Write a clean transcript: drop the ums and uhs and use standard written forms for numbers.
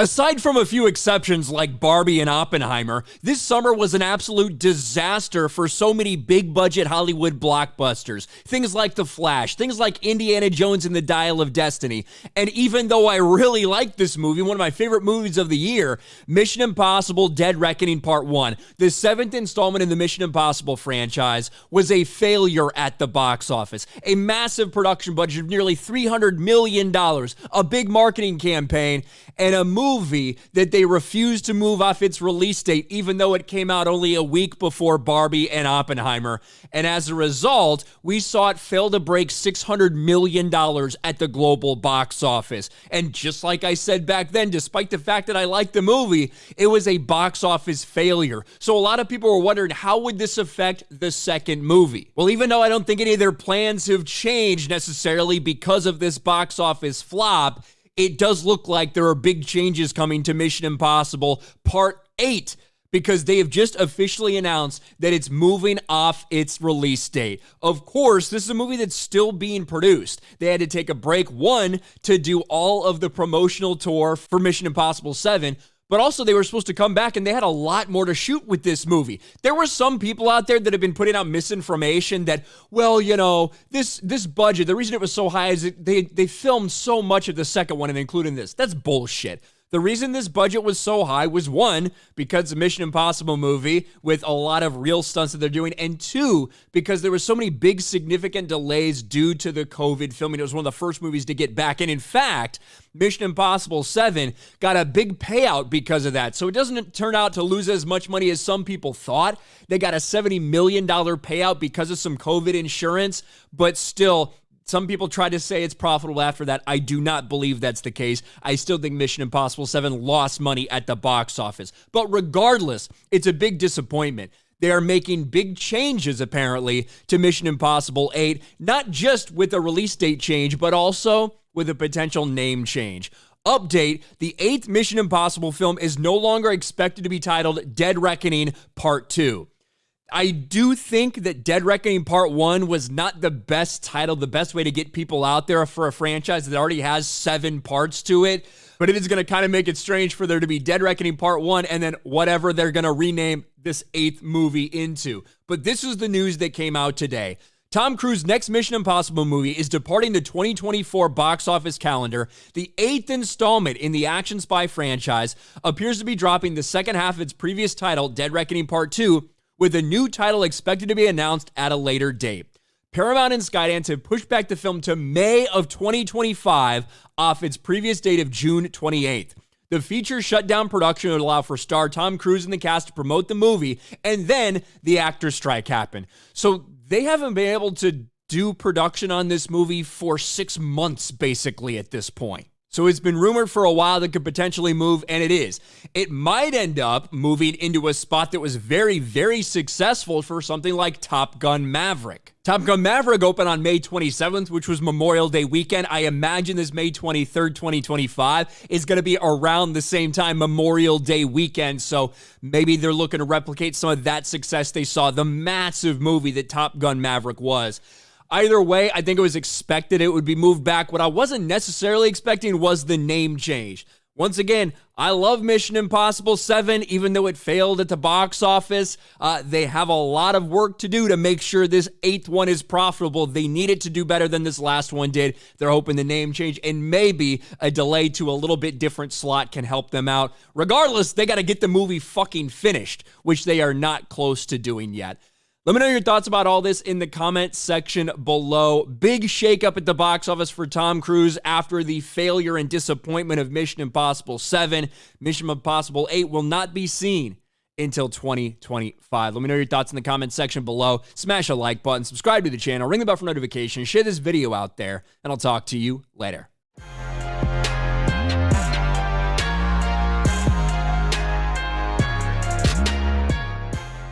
Aside from a few exceptions like Barbie and Oppenheimer, this summer was an absolute disaster for so many big-budget Hollywood blockbusters. Things like The Flash, things like Indiana Jones and the Dial of Destiny. And even though I really like this movie, one of my favorite movies of the year, Mission Impossible Dead Reckoning Part 1, the 7th installment in the Mission Impossible franchise, was a failure at the box office. A massive production budget of nearly $300 million, a big marketing campaign, and a movie that they refused to move off its release date, even though it came out only a week before Barbie and Oppenheimer. And as a result, we saw it fail to break $600 million at the global box office. And just like I said back then, despite the fact that I liked the movie, it was a box office failure. So a lot of people were wondering, how would this affect the second movie? Well, even though I don't think any of their plans have changed necessarily because of this box office flop, it does look like there are big changes coming to Mission Impossible Part 8 because they have just officially announced that it's moving off its release date. Of course, this is a movie that's still being produced. They had to take a break, one, to do all of the promotional tour for Mission Impossible 7, but also they were supposed to come back and they had a lot more to shoot with this movie. There were some people out there that have been putting out misinformation that, well, you know, this budget, the reason it was so high is they filmed so much of the second one and including this. That's bullshit. The reason this budget was so high was, one, because it's a Mission Impossible movie with a lot of real stunts that they're doing, and two, because there were so many big significant delays due to the COVID filming. It was one of the first movies to get back. And in fact, Mission Impossible 7 got a big payout because of that. So it doesn't turn out to lose as much money as some people thought. They got a $70 million payout because of some COVID insurance, but still, some people try to say it's profitable after that. I do not believe that's the case. I still think Mission Impossible 7 lost money at the box office. But regardless, it's a big disappointment. They are making big changes, apparently, to Mission Impossible 8, not just with a release date change, but also with a potential name change. Update, the 8th Mission Impossible film is no longer expected to be titled Dead Reckoning Part 2. I do think that Dead Reckoning Part 1 was not the best title, the best way to get people out there for a franchise that already has 7 parts to it. But it is going to kind of make it strange for there to be Dead Reckoning Part 1 and then whatever they're going to rename this 8th movie into. But this is the news that came out today. Tom Cruise's next Mission Impossible movie is departing the 2024 box office calendar. The 8th installment in the action spy franchise appears to be dropping the second half of its previous title, Dead Reckoning Part 2, with a new title expected to be announced at a later date. Paramount and Skydance have pushed back the film to May of 2025 off its previous date of June 28th. The feature shut down production would allow for star Tom Cruise and the cast to promote the movie, and then the actor's strike happened. So they haven't been able to do production on this movie for 6 months, basically, at this point. So it's been rumored for a while that could potentially move, and it is. It might end up moving into a spot that was very, very successful for something like Top Gun Maverick. Top Gun Maverick opened on May 27th, which was Memorial Day weekend. I imagine this May 23rd, 2025 is going to be around the same time, Memorial Day weekend. So maybe they're looking to replicate some of that success they saw, the massive movie that Top Gun Maverick was. Either way, I think it was expected it would be moved back. What I wasn't necessarily expecting was the name change. Once again, I love Mission Impossible 7, even though it failed at the box office. They have a lot of work to do to make sure this 8th one is profitable. They need it to do better than this last one did. They're hoping the name change and maybe a delay to a little bit different slot can help them out. Regardless, they got to get the movie fucking finished, which they are not close to doing yet. Let me know your thoughts about all this in the comment section below. Big shakeup at the box office for Tom Cruise after the failure and disappointment of Mission Impossible 7. Mission Impossible 8 will not be seen until 2025. Let me know your thoughts in the comment section below. Smash a like button, subscribe to the channel, ring the bell for notifications, share this video out there, and I'll talk to you later.